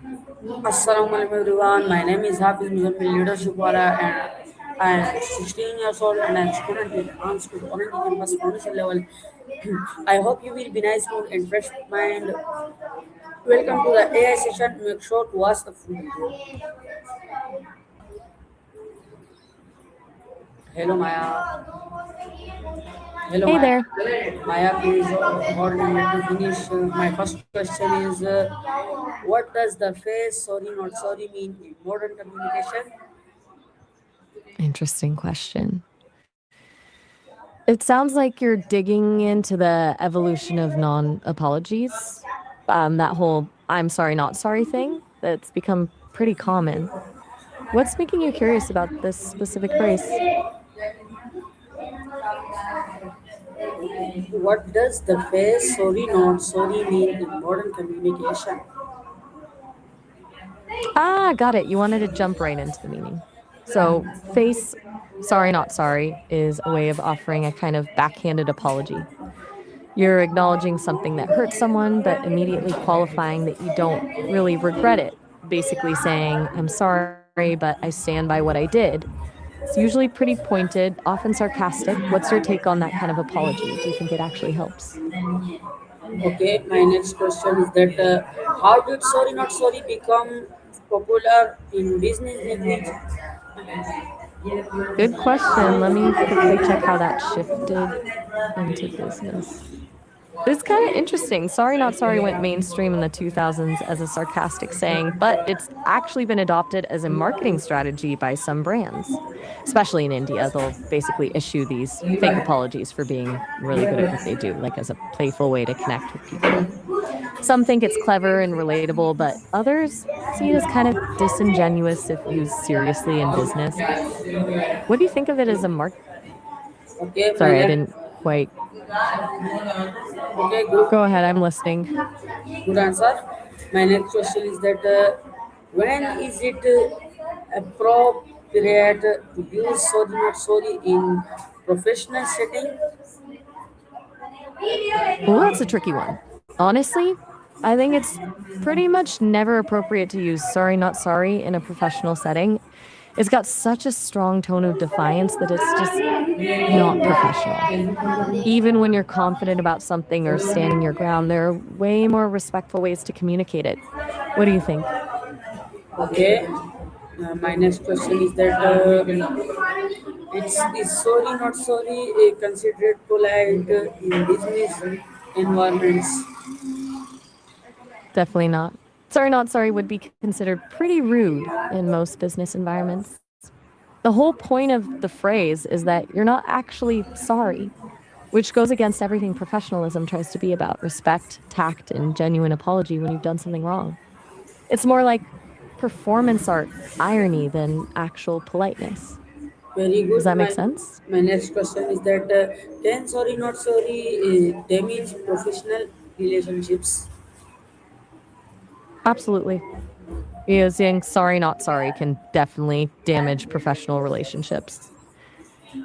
Assalamu alaikum everyone. My name is Hafiz Muzammil Leadership Wala and I am 16 years old and I am student in Arms School Orange Campus Foundation level. I hope you will be nice mood and fresh mind. Welcome to the AI session. Make sure to watch the full video. Hello Maya. Hello Hey Maya. there. Maya, please hold on. Let me finish. My first question is what does the phrase sorry not sorry mean in modern communication? Interesting question. It sounds like you're digging into the evolution of non-apologies. That whole I'm sorry, not sorry thing that's become pretty common. What's making you curious about this specific phrase? What does the phrase sorry not sorry mean in modern communication? Ah, got it. You wanted to jump right into the meaning. So, face sorry, not sorry is a way of offering a kind of backhanded apology. You're acknowledging something that hurt someone, but immediately qualifying that you don't really regret it. Basically saying, I'm sorry, but I stand by what I did. It's usually pretty pointed, often sarcastic. What's your take on that kind of apology? Do you think it actually helps? Okay, my next question is that how did sorry not sorry become popular in business language? Good question. Let me quickly check how that shifted into business. It's kind of interesting. Sorry, not sorry went mainstream in the 2000s as a sarcastic saying, but it's actually been adopted as a marketing strategy by some brands, especially in India. They'll basically issue these fake apologies for being really good at what they do, like as a playful way to connect with people. Some think it's clever and relatable, but others see it as kind of disingenuous if used seriously in business. What do you think of it as a mark? Okay, my Sorry, I next didn't quite. okay good Go ahead, I'm listening. good answer. My next question is that when is it appropriate to use sorry not sorry in professional setting? Well, that's a tricky one. Honestly, I think it's pretty much never appropriate to use sorry, not sorry in a professional setting. It's got such a strong tone of defiance that it's just not professional. Even when you're confident about something or standing your ground, there are way more respectful ways to communicate it. What do you think? Okay. My next question is that it's is sorry not sorry considered polite in business environments. Definitely not. Sorry, not sorry would be considered pretty rude in most business environments. The whole point of the phrase is that you're not actually sorry, which goes against everything professionalism tries to be about respect, tact, and genuine apology when you've done something wrong. It's more like performance art irony than actual politeness. Very Does good. that make sense? My next question is that can sorry not sorry damage professional relationships? Absolutely. Using sorry, not sorry can definitely damage professional relationships.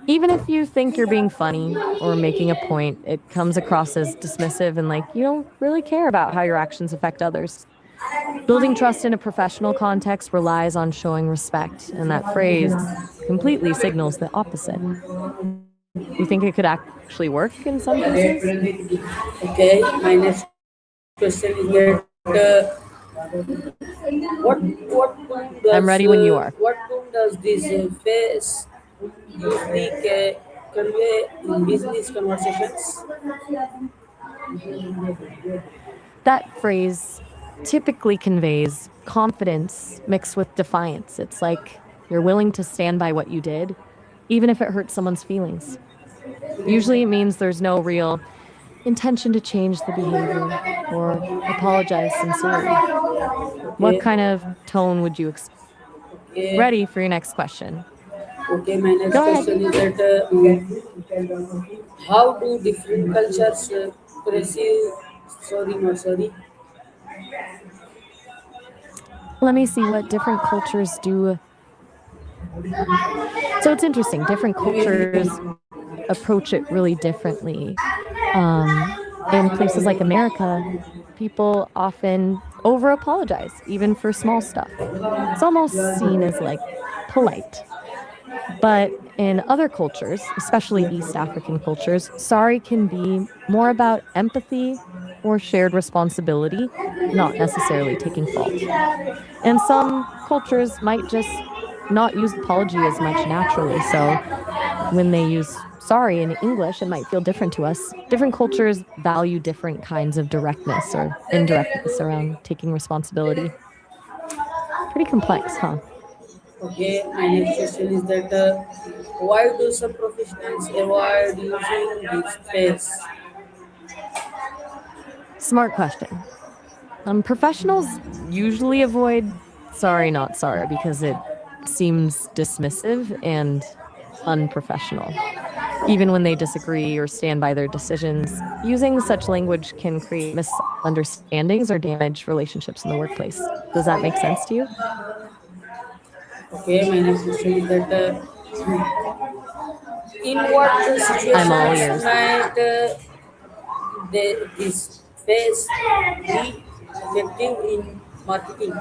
Even if you think you're being funny or making a point, it comes across as dismissive and like you don't really care about how your actions affect others. Building trust in a professional context relies on showing respect, and that phrase completely signals the opposite. You think it could actually work in some cases? Okay. My next question is that what tone I'm ready when you are. does this face usually convey in business conversations? That phrase typically conveys confidence mixed with defiance. It's like you're willing to stand by what you did, even if it hurts someone's feelings. Usually it means there's no real intention to change the behavior or apologize sincerely. What Okay. kind of tone would you expect? Okay. Ready for your next question. Okay. My next Go ahead. question is that how do different cultures perceive sorry not sorry? Let me see what different cultures do. So it's interesting. Different cultures approach it really differently. In places like America, people often over apologize, even for small stuff. It's almost seen as like polite. But in other cultures, especially East African cultures, sorry can be more about empathy or shared responsibility, not necessarily taking fault. And some cultures might just not use apology as much naturally. So when they use sorry in English, it might feel different to us. Different cultures value different kinds of directness or indirectness around taking responsibility. Pretty complex, huh? Okay, my next question is that why do some professionals avoid using this phrase? Smart question. Professionals usually avoid sorry, not sorry because it seems dismissive and unprofessional. Even when they disagree or stand by their decisions, using such language can create misunderstandings or damage relationships in the workplace. Does that make sense to you? Okay, my next question is that in what I'm all situations ears. might this phrase be effective in marketing?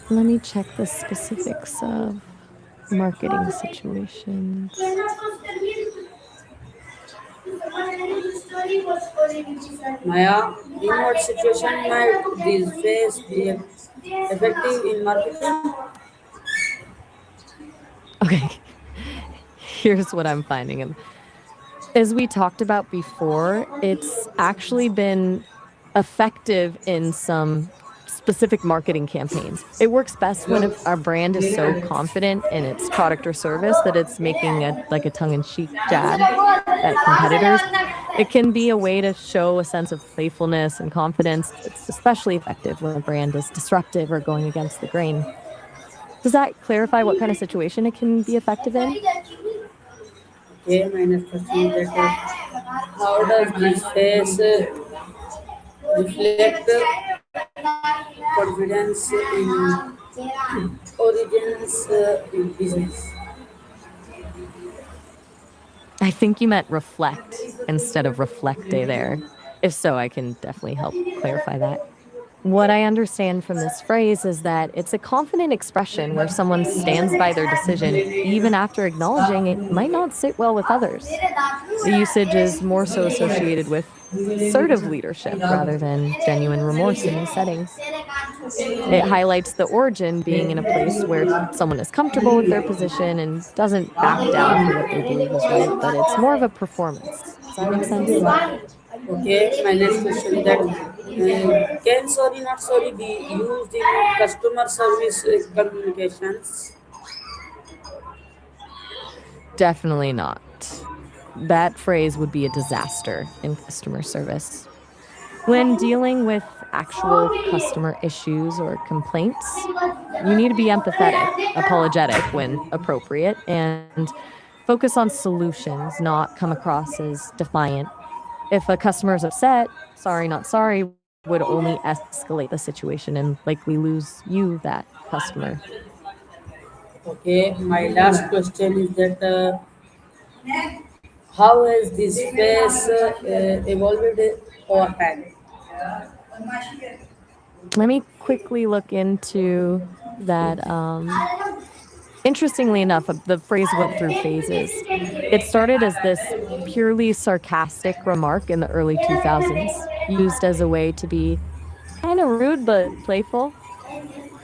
Let me check the specifics of marketing situations. Maya, in what situation might this phrase be effective in marketing? Okay, here's what I'm finding. As we talked about before, it's actually been effective in some specific marketing campaigns. It works best when our brand is so confident in its product or service that it's making a like a tongue-in-cheek jab at competitors. It can be a way to show a sense of playfulness and confidence. It's especially effective when a brand is disruptive or going against the grain. Does that clarify what kind of situation it can be effective in? Okay, my next question is that how does this phrase reflect confidence in origins in business? I think you meant reflect instead of reflect day there. If so, I can definitely help clarify that. What I understand from this phrase is that it's a confident expression where someone stands by their decision even after acknowledging it might not sit well with others. The usage is more so associated with assertive leadership rather than genuine remorse in these settings. It highlights the origin being in a place where someone is comfortable with their position and doesn't back down for what they believe is right, but it's more of a performance. Does that make sense? Okay, my next question is that can sorry not sorry be used in customer service communications? Definitely not. That phrase would be a disaster in customer service. When dealing with actual customer issues or complaints, you need to be empathetic, apologetic when appropriate, and focus on solutions, not come across as defiant. If a customer is upset, sorry, not sorry, would only escalate the situation and likely lose you, that customer. Okay, my last question is that how has this space evolved over time? Let me quickly look into that. Interestingly enough, the phrase went through phases. It started as this purely sarcastic remark in the early 2000s, used as a way to be kind of rude but playful.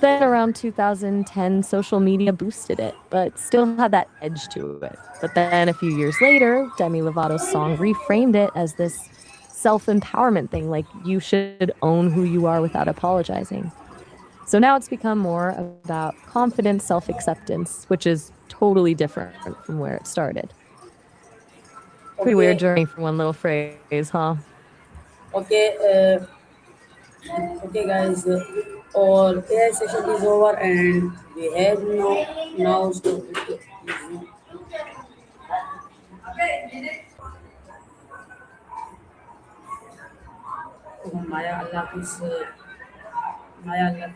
Then around 2010, social media boosted it, but still had that edge to it. But then a few years later, Demi Lovato's song reframed it as this self empowerment thing, like you should own who you are without apologizing. So now it's become more about confident self acceptance, which is totally different from where it started. Pretty weird Okay, journey for one little phrase, huh? okay, okay, guys. Our AI session is over, and we have now to Maya Allah is Maya Allah.